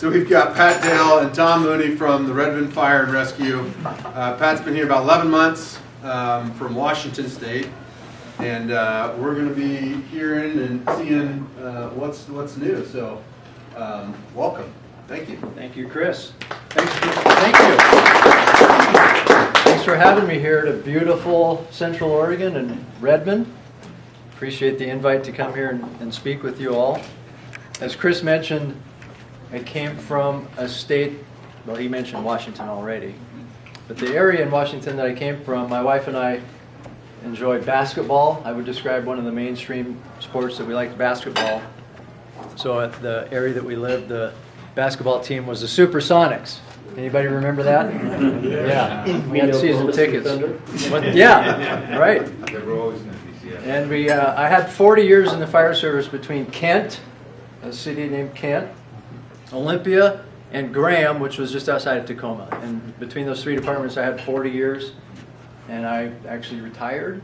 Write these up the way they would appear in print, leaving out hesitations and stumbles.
So we've got Pat Dale and Tom Mooney from the Redmond Fire and Rescue. Pat's been here about 11 months from Washington State, and we're going to be hearing and seeing what's new. So welcome. Thank you. Thank you, Chris. Thank you. Thanks for having me here to beautiful Central Oregon and Redmond. Appreciate the invite to come here and speak with you all. As Chris mentioned, I came from a state, well, he mentioned Washington already, but the area in Washington that I came from, my wife and I enjoy basketball. I would describe one of the mainstream sports that we liked, basketball. So at the area that we lived, the basketball team was the Supersonics. Anybody remember that? Yeah. We had season tickets. Yeah, right. And I had 40 years in the fire service between Kent, a city named Kent, Olympia, and Graham, which was just outside of Tacoma. And between those three departments, I had 40 years, and I actually retired.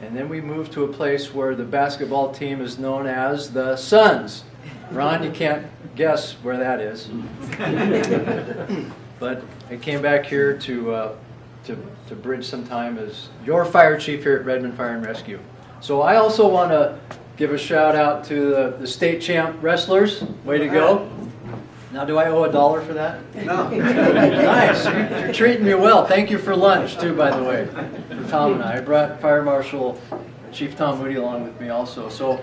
And then we moved to a place where the basketball team is known as the Suns. Ron, you can't guess where that is. But I came back here to bridge some time as your fire chief here at Redmond Fire and Rescue. So I also want to give a shout out to the state champ wrestlers. Way to go. Now, do I owe $1 for that? No. Nice. You're treating me well. Thank you for lunch, too, by the way, for Tom and I. I brought Fire Marshal Chief Tom Moody along with me also. So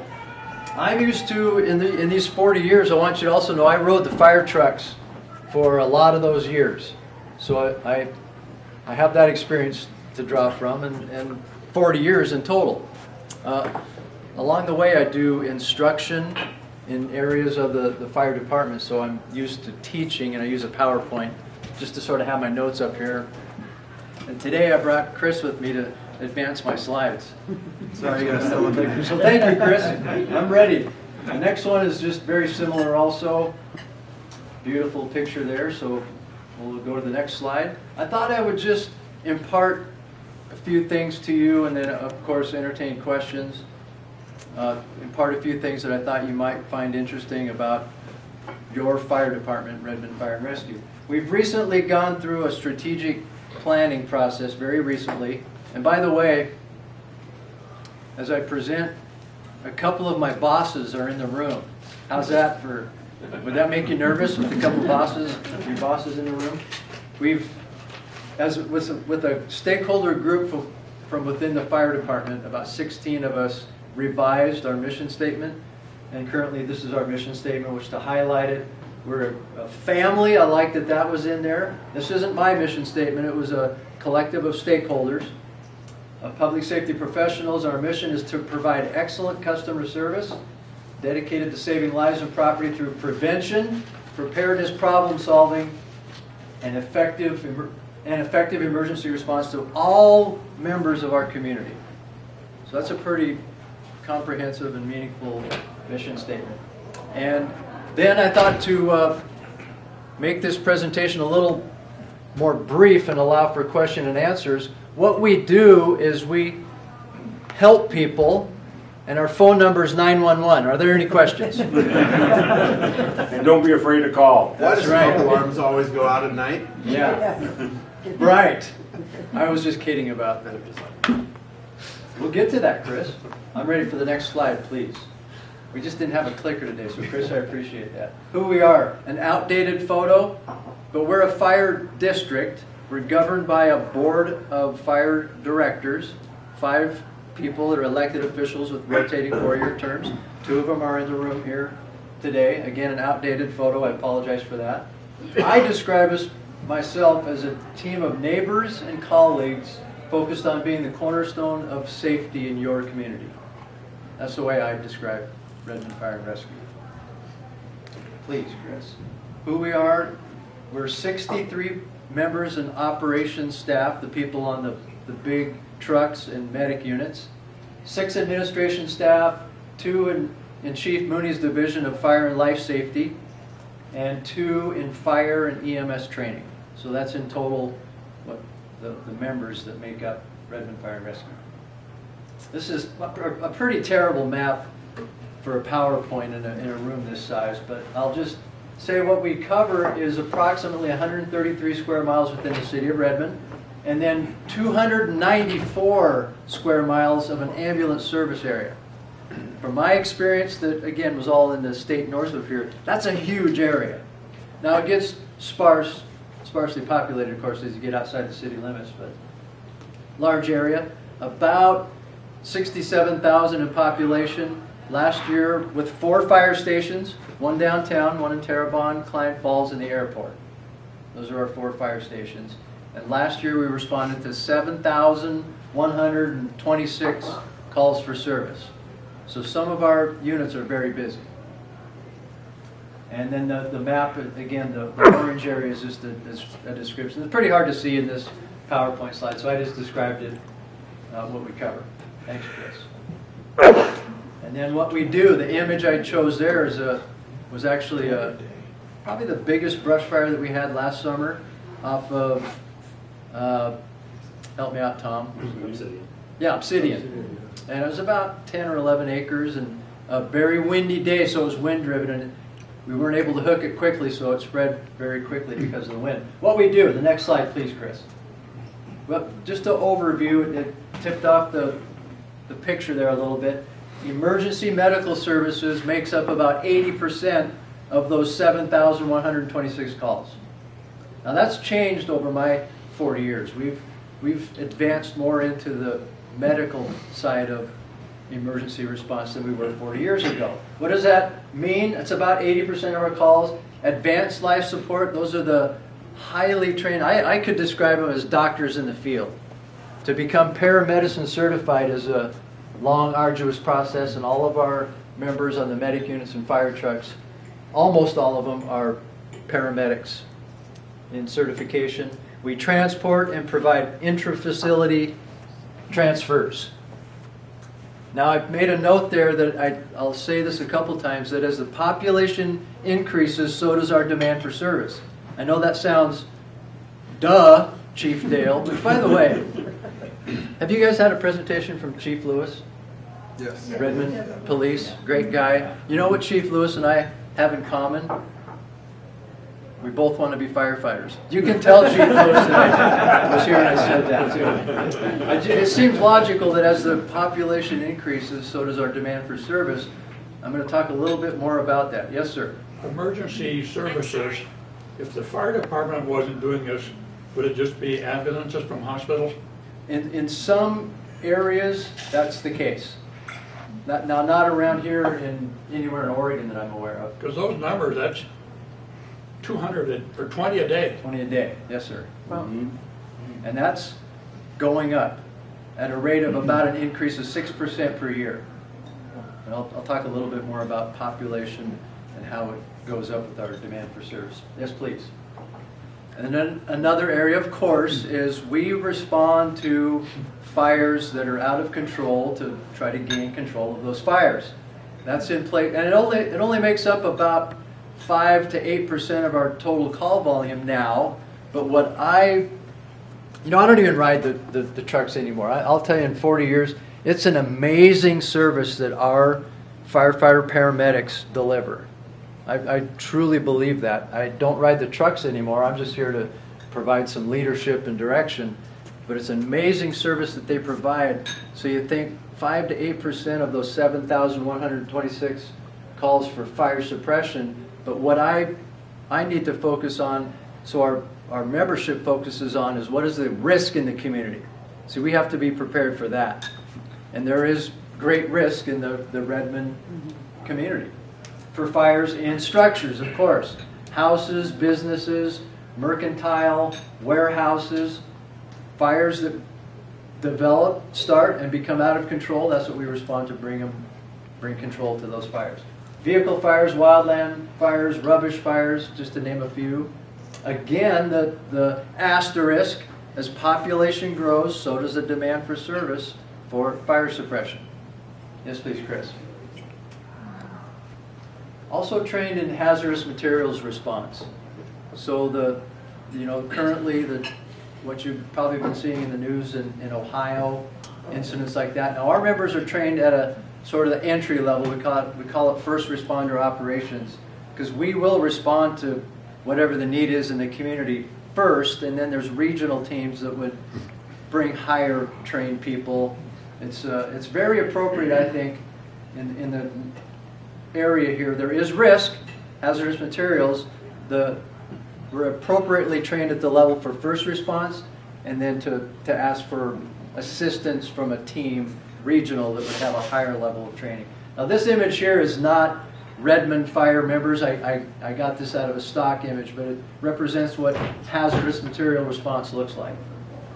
I'm used to, in these 40 years, I want you to also know I rode the fire trucks for a lot of those years. So I have that experience to draw from, and 40 years in total. Along the way, I do instruction in areas of the fire department, so I'm used to teaching, and I use a PowerPoint just to sort of have my notes up here. And today I brought Chris with me to advance my slides. Sorry, you got to still look like So thank you, Chris. I'm ready. The next one is just very similar also. Beautiful picture there, so we'll go to the next slide. I thought I would just impart a few things to you, and then of course entertain questions. Impart a few things that I thought you might find interesting about your fire department, Redmond Fire and Rescue. We've recently gone through a strategic planning process, very recently. And by the way, as I present, a couple of my bosses are in the room. How's that for, would that make you nervous with a couple of bosses, your bosses in the room? We've, with a stakeholder group from within the fire department, about 16 of us revised our mission statement, and currently this is our mission statement, which to highlight it, we're a family. I like that was in there. This isn't my mission statement. It was a collective of stakeholders, of public safety professionals. Our mission is to provide excellent customer service dedicated to saving lives and property through prevention, preparedness, problem solving, and effective emergency response to all members of our community. So that's a pretty comprehensive and meaningful mission statement. And then I thought to make this presentation a little more brief and allow for question and answers. What we do is we help people, and our phone number is 911. Are there any questions? And don't be afraid to call. That's right. Smoke alarms always go out at night. Yeah. Right. I was just kidding about that. We'll get to that, Chris. I'm ready for the next slide, please. We just didn't have a clicker today, so Chris, I appreciate that. Who we are, an outdated photo, but we're a fire district. We're governed by a board of fire directors, 5 people that are elected officials with rotating 4-year terms. 2 of them are in the room here today. Again, an outdated photo. I apologize for that. I describe myself as a team of neighbors and colleagues focused on being the cornerstone of safety in your community. That's the way I describe Redmond Fire and Rescue. Please, Chris. Who we are, we're 63 members and operations staff, the people on the big trucks and medic units, 6 administration staff, 2 in Chief Mooney's Division of Fire and Life Safety, and 2 in fire and EMS training. So that's in total what the members that make up Redmond Fire and Rescue. This is a pretty terrible map for a PowerPoint in a room this size, but I'll just say what we cover is approximately 133 square miles within the city of Redmond, and then 294 square miles of an ambulance service area. From my experience, that again was all in the state north of here, that's a huge area. Now it gets sparsely populated, of course, as you get outside the city limits, but large area, about 67,000 in population. Last year with 4 fire stations, one downtown, one in Terrebonne, Client Falls, and the airport. Those are our 4 fire stations. And last year we responded to 7,126 calls for service. So some of our units are very busy. And then the map, again, the orange area is just a description. It's pretty hard to see in this PowerPoint slide, so I just described it, what we cover. Thanks, Chris. And then what we do, the image I chose there was actually probably the biggest brush fire that we had last summer off of, help me out, Tom. Obsidian. Yeah, Obsidian. And it was about 10 or 11 acres and a very windy day, so it was wind driven, and we weren't able to hook it quickly, so it spread very quickly because of the wind. What we do, the next slide please, Chris. Well, just an overview, it tipped off the picture there a little bit. Emergency medical services makes up about 80% of those 7,126 calls. Now that's changed over my 40 years. We've advanced more into the medical side of emergency response than we were 40 years ago. What does that mean? It's about 80% of our calls. Advanced life support, those are the highly trained, I could describe them as doctors in the field. To become paramedicine certified is a long, arduous process, and all of our members on the medic units and fire trucks, almost all of them are paramedics in certification. We transport and provide intra-facility transfers. Now I've made a note there that I'll say this a couple times, that as the population increases, so does our demand for service. I know that sounds duh, Chief Dale, which by the way, have you guys had a presentation from Chief Lewis? Yes. Redmond Police, great guy. You know what Chief Lewis and I have in common? We both want to be firefighters. You can tell Chief Lewis that I was here and I said that too. It seems logical that as the population increases, so does our demand for service. I'm going to talk a little bit more about that. Yes, sir. Emergency services, if the fire department wasn't doing this, would it just be ambulances from hospitals? In some areas, that's the case. Not around here in anywhere in Oregon that I'm aware of. Because those numbers, that's 200 or 20 a day. 20 a day, yes, sir. And that's going up at a rate of about an increase of 6% per year. And I'll talk a little bit more about population and how it goes up with our demand for service. Yes, please. And then another area, of course, is we respond to fires that are out of control to try to gain control of those fires. That's in place, and it only makes up about 5 to 8% of our total call volume now. But what I don't even ride the trucks anymore. I'll tell you, in 40 years, it's an amazing service that our firefighter paramedics deliver. I truly believe that. I don't ride the trucks anymore. I'm just here to provide some leadership and direction. But it's an amazing service that they provide. So you think 5 to 8% of those 7,126 calls for fire suppression. But what I need to focus on, so our membership focuses on, is what is the risk in the community. So we have to be prepared for that. And there is great risk in the Redmond community. For fires in structures, of course. Houses, businesses, mercantile, warehouses. Fires that develop, start, and become out of control, that's what we respond to, bring control to those fires. Vehicle fires, wildland fires, rubbish fires, just to name a few. Again, the asterisk, as population grows, so does the demand for service for fire suppression. Yes, please, Chris. Also trained in hazardous materials response. So currently what you've probably been seeing in the news in Ohio, incidents like that. Now our members are trained at a sort of the entry level. We call it first responder operations, because we will respond to whatever the need is in the community first, and then there's regional teams that would bring higher trained people. It's very appropriate, I think, in the area here. There is risk, hazardous materials. We're appropriately trained at the level for first response, and then to ask for assistance from a team regional that would have a higher level of training. Now this image here is not Redmond Fire members. I got this out of a stock image, but it represents what hazardous material response looks like.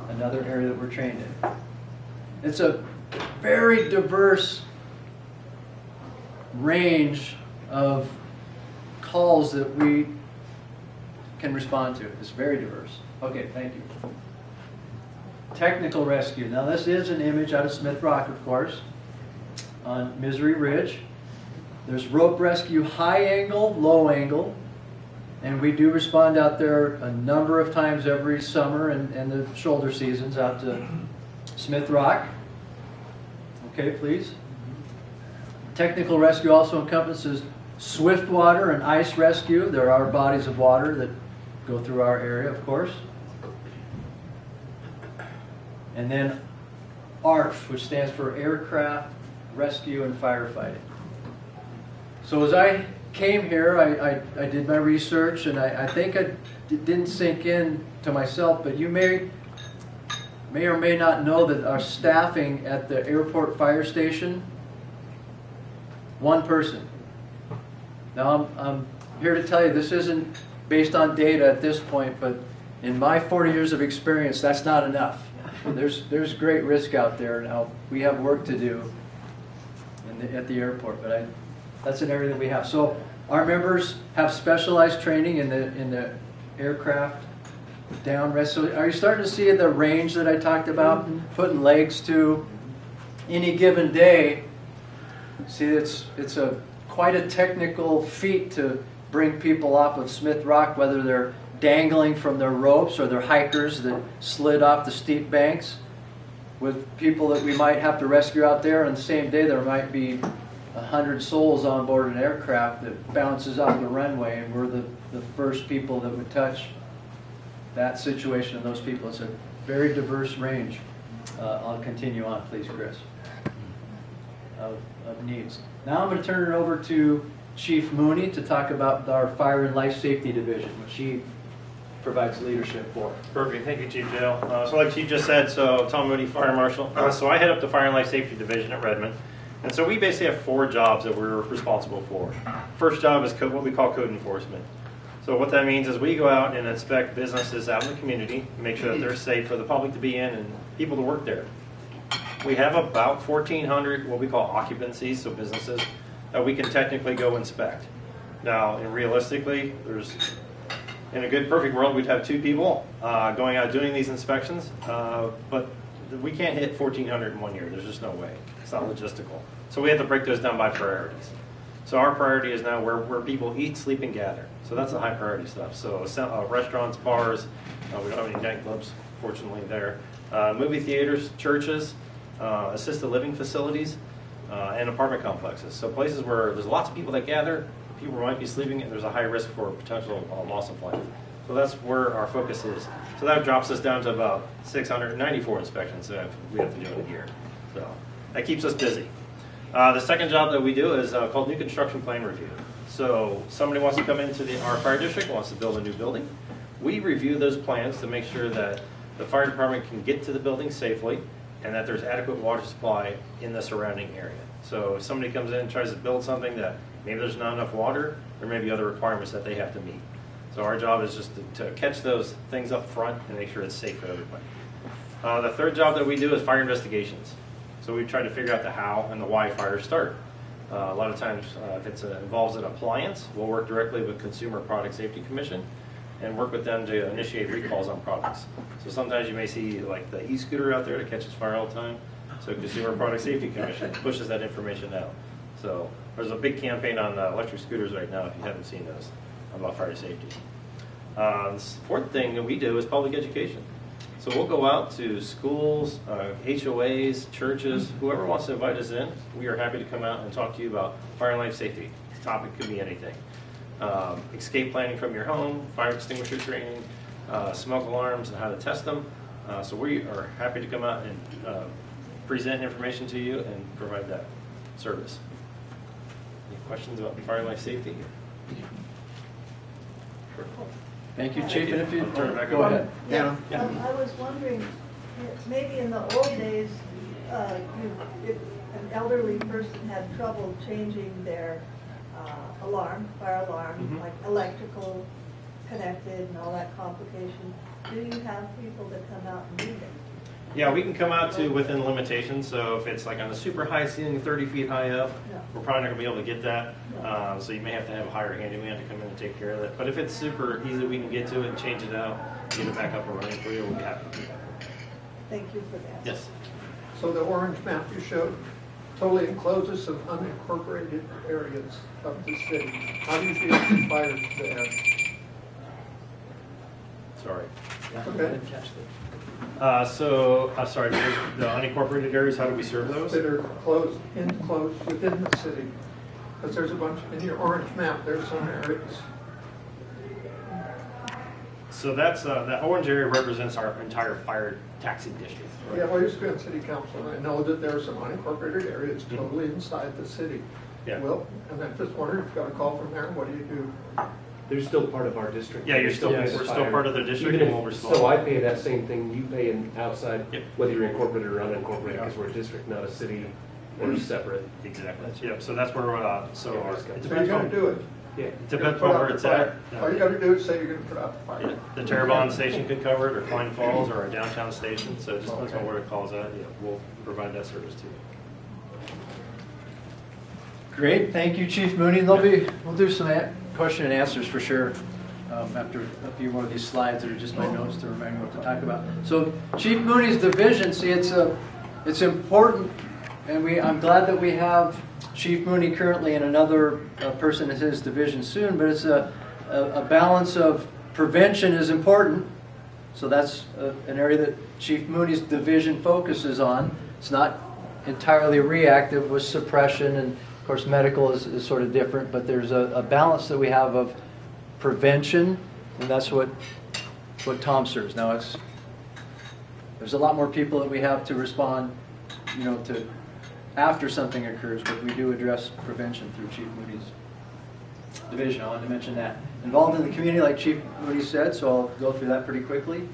Another area that we're trained in. It's a very diverse range of calls that we can respond to. It's very diverse. Okay, thank you. Technical rescue. Now this is an image out of Smith Rock, of course, on Misery Ridge. There's rope rescue, high angle, low angle, and we do respond out there a number of times every summer and the shoulder seasons out to Smith Rock. Okay, please. Technical rescue also encompasses swift water and ice rescue. There are bodies of water that go through our area, of course. And then ARF, which stands for Aircraft Rescue and Firefighting. So as I came here, I did my research, and I think it didn't sink in to myself, but you may or may not know that our staffing at the airport fire station, one person. Now I'm here to tell you this isn't based on data at this point, but in my 40 years of experience, that's not enough. There's great risk out there. Now we have work to do at the airport, but that's an area that we have. So our members have specialized training in the aircraft down rest. So are you starting to see the range that I talked about? Putting legs to any given day. See, it's quite a technical feat to bring people off of Smith Rock, whether they're dangling from their ropes or they're hikers that slid off the steep banks, with people that we might have to rescue out there. On the same day, there might be 100 souls on board an aircraft that bounces off the runway, and we're the first people that would touch that situation and those people. It's a very diverse range. I'll continue on, please, Chris, of needs. Now I'm going to turn it over to Chief Mooney to talk about our Fire and Life Safety Division, which he provides leadership for. Perfect. Thank you, Chief Dale. So like Chief just said, so Tom Mooney, Fire Marshal. So I head up the Fire and Life Safety Division at Redmond. And so we basically have 4 jobs that we're responsible for. First job is what we call code enforcement. So what that means is we go out and inspect businesses out in the community, make sure that they're safe for the public to be in and people to work there. We have about 1,400 what we call occupancies, so businesses that we can technically go inspect. Now, and realistically, in a good perfect world, we'd have 2 people going out doing these inspections, but we can't hit 1,400 in 1 year. There's just no way. It's not logistical. So we have to break those down by priorities. So our priority is now where people eat, sleep, and gather. So that's the high priority stuff. So restaurants, bars, we don't have any nightclubs, fortunately, there. Movie theaters, churches, assisted living facilities, and apartment complexes. So places where there's lots of people that gather, people might be sleeping, and there's a high risk for potential loss of life. So that's where our focus is. So that drops us down to about 694 inspections that we have to do in a year. So that keeps us busy. The second job that we do is called new construction plan review. So somebody wants to come into our fire district, wants to build a new building. We review those plans to make sure that the fire department can get to the building safely and that there's adequate water supply in the surrounding area. So if somebody comes in and tries to build something that maybe there's not enough water, there may be other requirements that they have to meet. So our job is just to catch those things up front and make sure it's safe for everybody. The third job that we do is fire investigations. So we try to figure out the how and the why fires start. A lot of times, if it involves an appliance, we'll work directly with Consumer Product Safety Commission and work with them to initiate recalls on products. So sometimes you may see like the e-scooter out there that catches fire all the time. So Consumer Product Safety Commission pushes that information out. So there's a big campaign on electric scooters right now, if you haven't seen those, about fire safety. The fourth thing that we do is public education. So we'll go out to schools, HOAs, churches, whoever wants to invite us in. We are happy to come out and talk to you about fire and life safety. The topic could be anything. escape planning from your home, fire extinguisher training, smoke alarms and how to test them. So we are happy to come out and present information to you and provide that service. Any questions about fire and life safety? Thank you, Chief. And if you I'll turn it back go over. ahead. Yeah. I was wondering, maybe in the old days, if an elderly person had trouble changing their alarm, fire alarm, like electrical connected and all that complication, do you have people that come out and do that? Yeah, we can come out to within limitations. So if it's like on a super high ceiling, 30 feet high up, Yeah. we're probably not going to be able to get that. So you may have to have a higher handyman to come in and take care of that. But if it's super easy, we can get to it and change it out, get it back up and running for you. We'll be happy to do that. Thank you for that. Yes. So the orange map you showed totally encloses some unincorporated areas of the city. How do you deal with fires there? Sorry. Okay. Sorry, the unincorporated areas, how do we serve those? That are enclosed within the city. Because there's a bunch, in your orange map, there's some areas. So that's, that orange area represents our entire fire taxing district. Yeah, well, I used to be on city council, and I know that there are some unincorporated areas totally inside the city. Yeah. Well, and I'm just wondering, if you got a call from there, what do you do? They're still part of our district. Yeah, we're still part of the district and we'll respond. So I pay that same thing you pay in outside, Yep. whether you're incorporated or unincorporated, because we're a district, not a city or separate. Exactly. Yep, so that's where we're, So you're gonna do it. Yeah. It depends on where it's at. All you gotta do is say you're gonna put out the fire. Yeah, the Terrebonne station could cover it, or Klein Falls, or our downtown station, so it just depends on where it calls at. Yeah, we'll provide that service to you. Great, thank you, Chief Mooney. We'll do some question and answers for sure after a few more of these slides that are just my notes to remind me what to talk about. So Chief Mooney's division, see, it's important, and I'm glad that we have Chief Mooney currently and another person in his division soon, but it's a balance of prevention is important. So that's an area that Chief Mooney's division focuses on. It's not entirely reactive with suppression, and of course medical is sort of different, but there's a balance that we have of prevention, and that's what Tom serves. Now there's a lot more people that we have to respond, to after something occurs, but we do address prevention through Chief Moody's division. I wanted to mention that. Involved in the community, like Chief Moody said, so I'll go through that pretty quickly.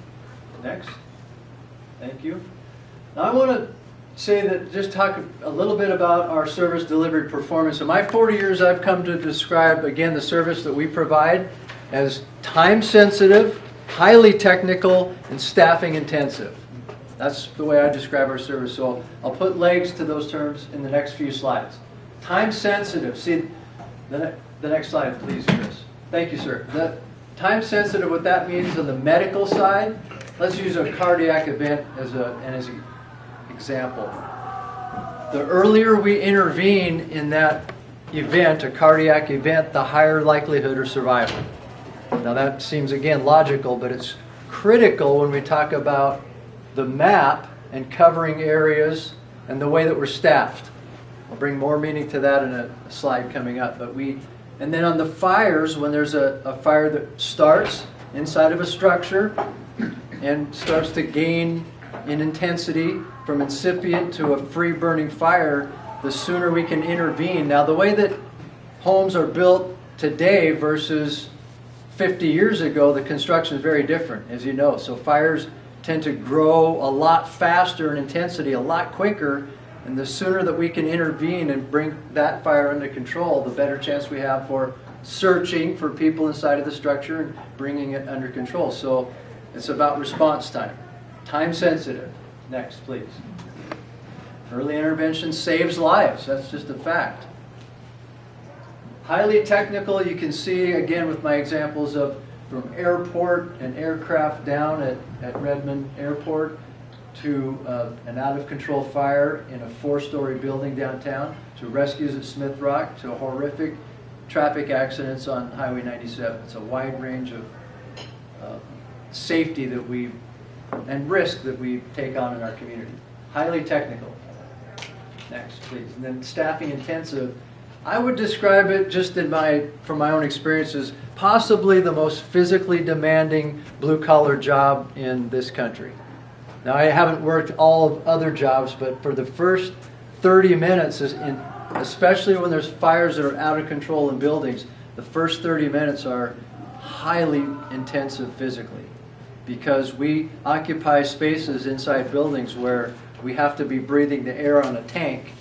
Next. Thank you. Now I want to say that, just talk a little bit about our service delivery performance. In my 40 years, I've come to describe, again, the service that we provide as time sensitive, highly technical, and staffing intensive. That's the way I describe our service. So I'll put legs to those terms in the next few slides. Time sensitive. See, the next slide, please, Chris. Thank you, sir. The time sensitive, what that means on the medical side, let's use a cardiac event as an example. The earlier we intervene in that event, a cardiac event, the higher likelihood of survival. Now that seems, again, logical, but it's critical when we talk about the map and covering areas and the way that we're staffed. I'll bring more meaning to that in a slide coming up. And then on the fires, when there's a fire that starts inside of a structure and starts to gain in intensity from incipient to a free burning fire, the sooner we can intervene. Now the way that homes are built today versus 50 years ago, the construction is very different, as you know. So fires tend to grow a lot faster in intensity, a lot quicker, and the sooner that we can intervene and bring that fire under control, the better chance we have for searching for people inside of the structure and bringing it under control. So it's about response time. Time sensitive. Next, please. Early intervention saves lives. That's just a fact. Highly technical, you can see again with my examples of from airport and aircraft down at Redmond Airport to an out-of-control fire in a 4-story building downtown, to rescues at Smith Rock, to horrific traffic accidents on Highway 97. It's a wide range of safety that and risk that we take on in our community. Highly technical. Next, please. And then staffing intensive. I would describe it just from my own experiences, possibly the most physically demanding blue-collar job in this country. Now, I haven't worked all other jobs, but for the first 30 minutes, especially when there's fires that are out of control in buildings, the first 30 minutes are highly intensive physically, because we occupy spaces inside buildings where we have to be breathing the air on a tank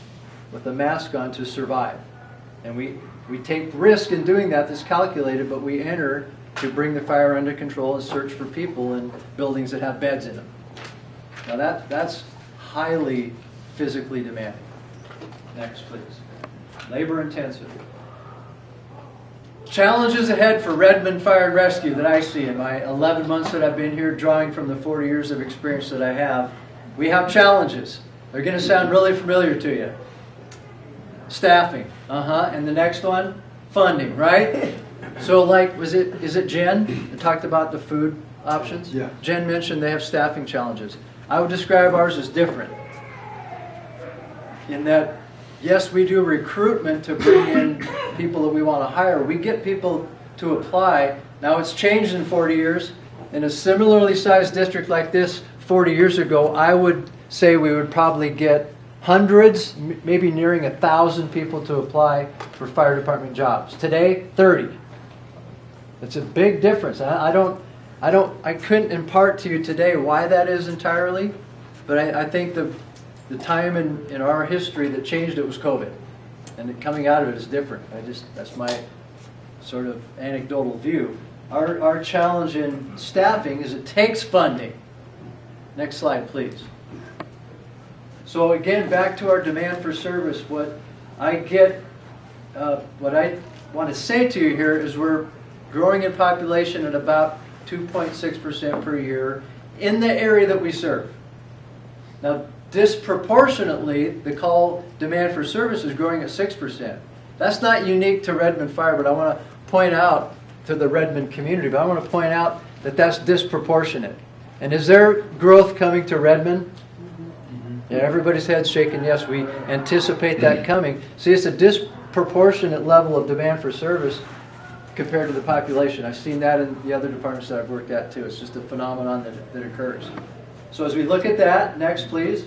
with a mask on to survive. And we take risk in doing that that's calculated, but we enter to bring the fire under control and search for people in buildings that have beds in them. Now that's highly physically demanding. Next, please. Labor intensive. Challenges ahead for Redmond Fire and Rescue that I see in my 11 months that I've been here, drawing from the 40 years of experience that I have. We have challenges. They're going to sound really familiar to you. Staffing, and the next one, funding, right? So like, is it Jen that talked about the food options? Yeah. Jen mentioned they have staffing challenges. I would describe ours as different in that, yes, we do recruitment to bring in people that we want to hire. We get people to apply. Now it's changed in 40 years. In a similarly sized district like this 40 years ago, I would say we would probably get hundreds, maybe nearing 1,000 people to apply for fire department jobs. Today, 30. It's a big difference. I couldn't impart to you today why that is entirely, but I think the time in our history that changed it was COVID, and coming out of it is different. That's my sort of anecdotal view. Our challenge in staffing is it takes funding. Next slide, please. So again, back to our demand for service, what I want to say to you here is we're growing in population at about 2.6% per year in the area that we serve. Now, disproportionately, the call demand for service is growing at 6%. That's not unique to Redmond Fire, but I want to point out to the Redmond community, but I want to point out that that's disproportionate. And is there growth coming to Redmond? Yeah, everybody's head's shaking yes, we anticipate that coming. See, it's a disproportionate level of demand for service compared to the population. I've seen that in the other departments that I've worked at too. It's just a phenomenon that occurs. So as we look at that, next please,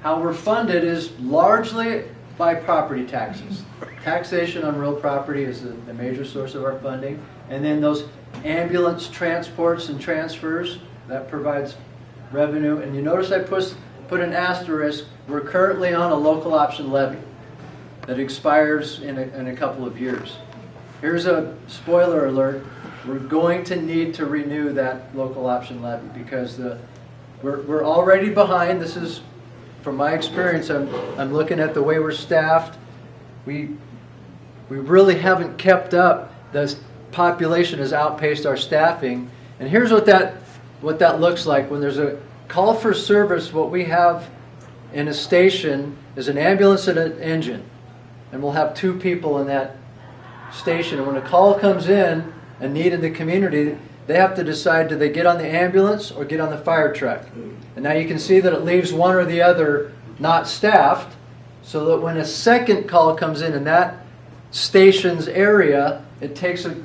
how we're funded is largely by property taxes. Taxation on real property is the major source of our funding. And then those ambulance transports and transfers, that provides revenue. And you notice I put an asterisk. We're currently on a local option levy that expires in a couple of years. Here's a spoiler alert. We're going to need to renew that local option levy because we're already behind. This is, from my experience, I'm looking at the way we're staffed. We really haven't kept up. The population has outpaced our staffing. And here's what that looks like. When there's a call for service, what we have in a station is an ambulance and an engine. And we'll have 2 people in that station. And when a call comes in, a need in the community, they have to decide, do they get on the ambulance or get on the fire truck? And now you can see that it leaves one or the other not staffed, so that when a second call comes in that station's area, it takes a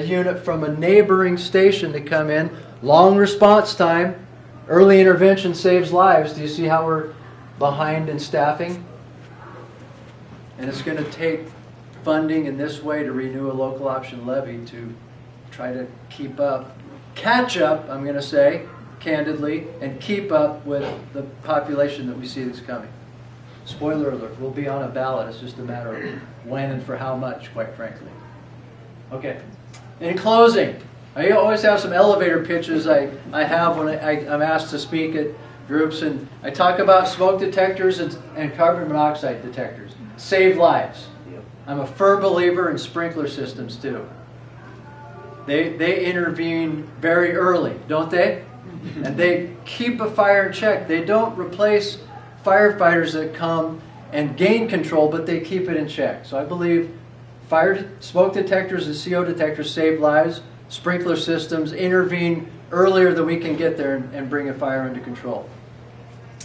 unit from a neighboring station to come in. Long response time, early intervention saves lives. Do you see how we're behind in staffing? And it's going to take funding in this way to renew a local option levy to try to keep up, catch up, I'm going to say, candidly, and keep up with the population that we see that's coming. Spoiler alert, we'll be on a ballot. It's just a matter of when and for how much, quite frankly. Okay. In closing, I always have some elevator pitches I have when I'm asked to speak at groups, and I talk about smoke detectors and carbon monoxide detectors. Save lives. I'm a firm believer in sprinkler systems too. They intervene very early, don't they? And they keep a fire in check. They don't replace firefighters that come and gain control, but they keep it in check. So I believe smoke detectors and CO detectors save lives. Sprinkler systems intervene earlier than we can get there and bring a fire under control.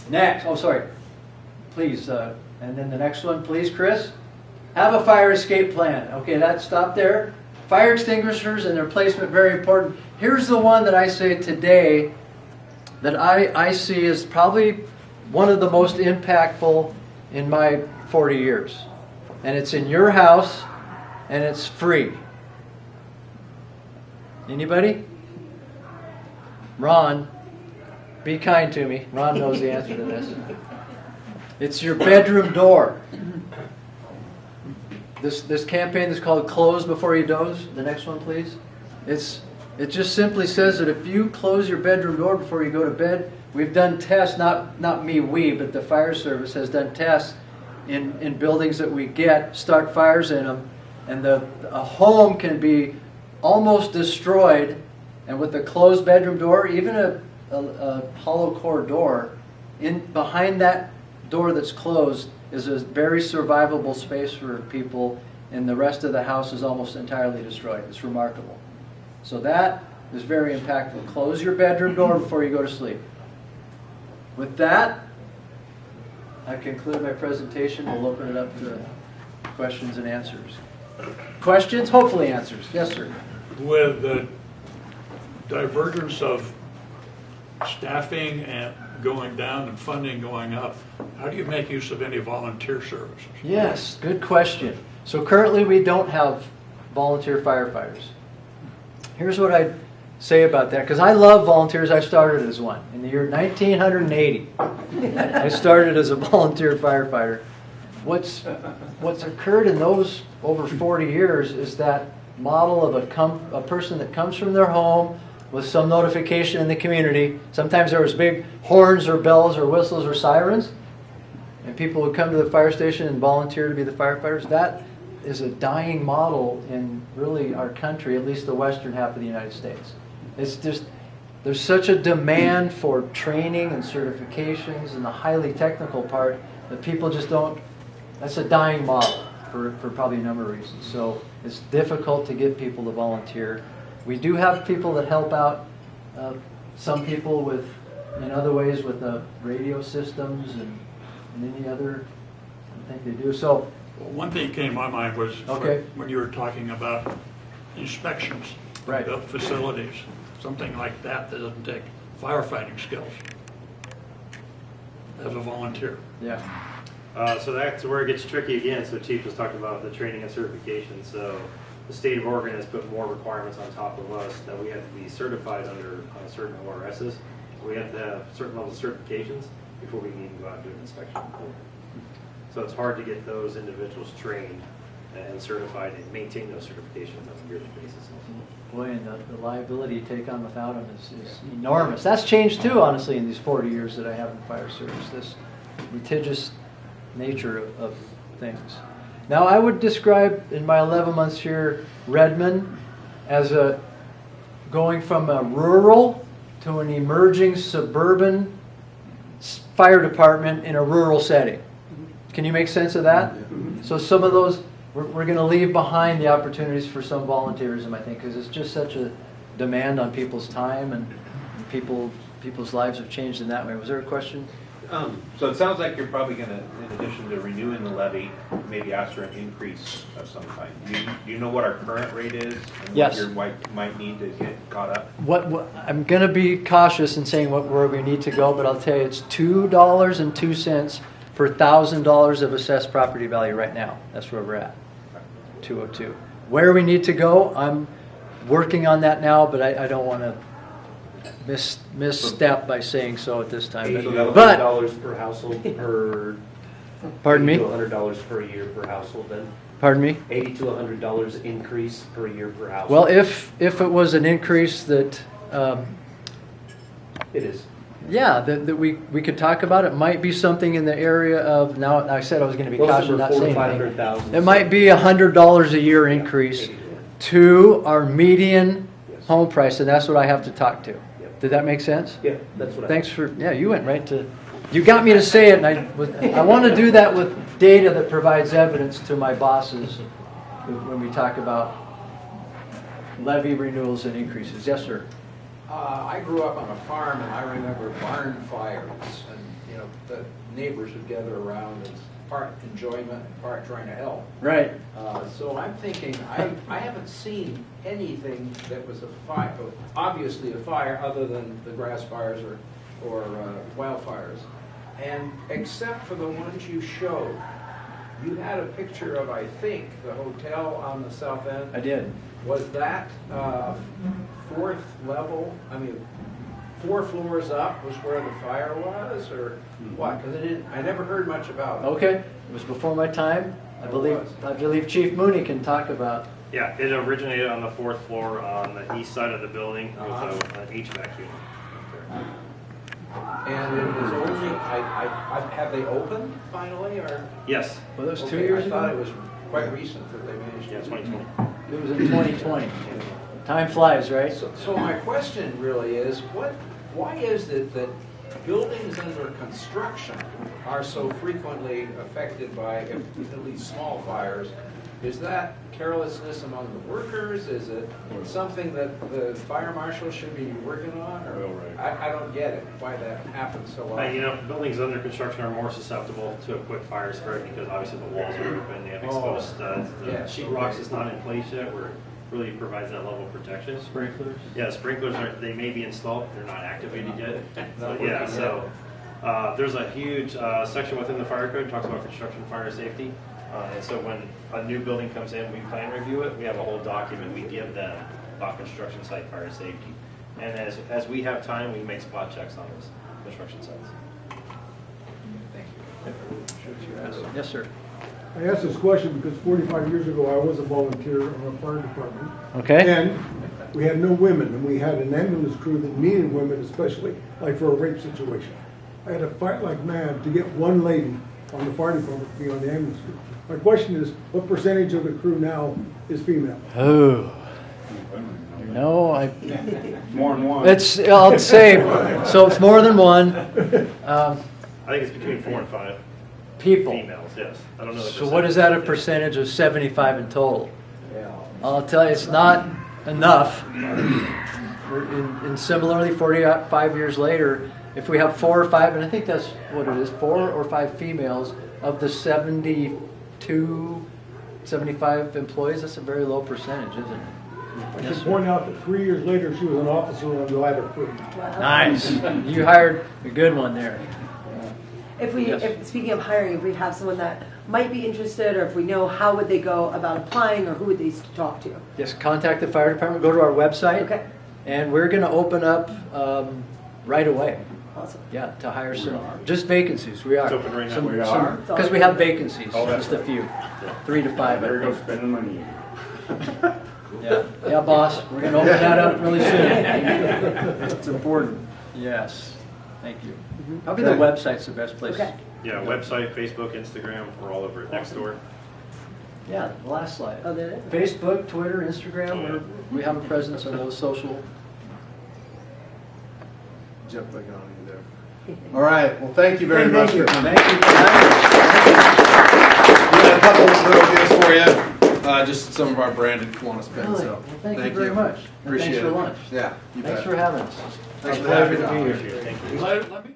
Next, please, and then the next one, please, Chris. have a fire escape plan. Okay, that stop there. Fire extinguishers and their placement, very important. Here's the one that I say today that I see is probably one of the most impactful in my 40 years. And it's in your house, and it's free. Anybody? Ron, be kind to me. Ron knows the answer to this. It's your bedroom door. This campaign is called Close Before You Doze. The next one, please. It just simply says that if you close your bedroom door before you go to bed, we've done tests, not me, but the fire service has done tests in buildings that we start fires in them, and a home can be almost destroyed, and with a closed bedroom door, even a hollow core door, behind that door that's closed is a very survivable space for people, and the rest of the house is almost entirely destroyed. It's remarkable. So that is very impactful. Close your bedroom door before you go to sleep. With that, I conclude my presentation. We'll open it up to questions and answers. Questions? Hopefully answers. Yes, sir. With the divergence of staffing and going down and funding going up, how do you make use of any volunteer services? Yes, good question. So currently we don't have volunteer firefighters. Here's what I'd say about that, because I love volunteers. I started as one in the year 1980. I started as a volunteer firefighter. What's occurred in those over 40 years is that model of a person that comes from their home with some notification in the community. Sometimes there was big horns or bells or whistles or sirens, and people would come to the fire station and volunteer to be the firefighters. That is a dying model in really our country, at least the western half of the United States. It's just, there's such a demand for training and certifications and the highly technical part that people just don't, that's a dying model for probably a number of reasons. So it's difficult to get people to volunteer. We do have people that help out, some people in other ways with the radio systems and any other thing they do. So One thing that came to my mind was Okay. when you were talking about inspections Right. of facilities, something like that doesn't take firefighting skills as a volunteer. yeah. So that's where it gets tricky again. So Chief was talking about the training and certification. So the state of Oregon has put more requirements on top of us that we have to be certified under certain ORSs. We have to have certain levels of certifications before we can even go out and do an inspection. So it's hard to get those individuals trained and certified and maintain those certifications on a yearly basis. Boy, and the liability you take on without them is enormous. That's changed too, honestly, in these 40 years that I have in fire service, this litigious nature of things. Now, I would describe in my 11 months here, Redmond as going from a rural to an emerging suburban fire department in a rural setting. Can you make sense of that? So some of those, we're going to leave behind the opportunities for some volunteerism, I think, because it's just such a demand on people's time, and people's lives have changed in that way. Was there a question? So it sounds like you're probably going to, in addition to renewing the levy, maybe ask for an increase of some kind. Do you know what our current rate is? And Yes. what you might need to get caught up? What I'm going to be cautious in saying where we need to go, but I'll tell you it's $2.02 per $1,000 of assessed property value right now. That's where we're at, 202. Where we need to go, I'm working on that now, but I don't want to misstep by saying so at this time. But $80 per household per. Pardon me? $80 to $100 per year per household then? Pardon me? $80 to $100 increase per year per household. Well, if it was an increase that, It is. yeah, that we could talk about, it might be something in the area of, now I said I was going to be Most cautious of them not are saying 400,000 to anything. 500,000. It might be $100 a year increase to our median Yes. home price, and that's what I have to talk to. Yep. Did that make sense? Yeah, that's what Thanks for, yeah, you went right to, you got me to say it, and I want to do that with data that provides evidence to my bosses when we talk about levy renewals and increases. Yes, sir. I grew up on a farm, and I remember barn fires, and the neighbors who gather around. It's part enjoyment and part trying to help. Right. So I'm thinking, I haven't seen anything that was a fire, obviously a fire, other than the grass fires or wildfires. And except for the ones you showed, you had a picture of, I think, the hotel on the south end. I did. Was that fourth level? I mean, 4 floors up was where the fire was, or what? Because I never heard much about it. Okay, it was before my time. I It believe was. I believe Chief Mooney can talk about. Yeah, it originated on the 4th floor on the east side of the building with an HVAC unit. And it was only, have they opened finally, or? Yes, Well, that was 2 Okay, years I thought ago. it was quite recent that they managed. yeah, to- 2020. It was in 2020. Time flies, right? So my question really is, why is it that buildings under construction are so frequently affected by at least small fires? Is that carelessness among the workers? Is it something that the fire marshal should be working on? Or I don't get it, why that happens so often. You know, buildings under construction are more susceptible to a quick fire spread because obviously the walls are open, they have exposed studs. The Yeah. sheetrock is not in place yet, where it really provides that level of protection. Sprinklers. Yeah, sprinklers they may be installed, they're not activated yet. Not So, yeah, working so there's a huge section within the fire code that talks about construction fire safety. And so when a new building comes in, we plan review it, we have a whole document we give them about construction site fire safety. And as we have time, we make spot checks on those construction sites. Yes, sir. I asked this question because 45 years ago, I was a volunteer in a fire department. Okay. And we had no women, and we had an ambulance crew that needed women, especially like for a rape situation. I had to fight like mad to get one lady on the fire department to be on the ambulance crew. My question is, what percentage of the crew now is female? Oh. No, More than one. I'll say, so it's more than one. I think it's between 4 and 5 People. females, yes. I don't know the So what is that a percentage of 75 in total? I'll tell you, it's not enough. And similarly, 45 years later, if we have 4 or 5, and I think that's what it is, 4 or 5 females of the 72, 75 employees, that's a very low percentage, isn't it? I should point out that 3 years later, she was an officer on the ladder crew. Nice. You hired a good one there. If speaking of hiring, if we have someone that might be interested, or if we know, how would they go about applying, or who would they talk to? Yes, contact the fire department, go to our website. Okay. And we're going to open up right away. Awesome. Yeah, to hire some, just vacancies, we are. It's open right now. We are? Because we have vacancies, Oh, that's just a few, 3 to 5. There I goes think. spending money. Yeah, boss, we're going to open that up really soon. It's important. Yes, thank you. Probably the website's the best place. Okay. Yeah, website, Facebook, Instagram, we're all over it. Next door. Yeah, the last slide. Oh, there it is. Facebook, Twitter, Instagram, we have a presence on those social. Jump back on you there. All right. Well, thank you very much for coming. Thank you for having We got a couple of little gifts for you. Just some of our branded Kiwanis pens. Really? So Well, thank you very much. And Appreciate thanks for it. lunch. Yeah. You Thanks bet. for having us. Thanks It's a for having pleasure to me. be here. Thank you. Let me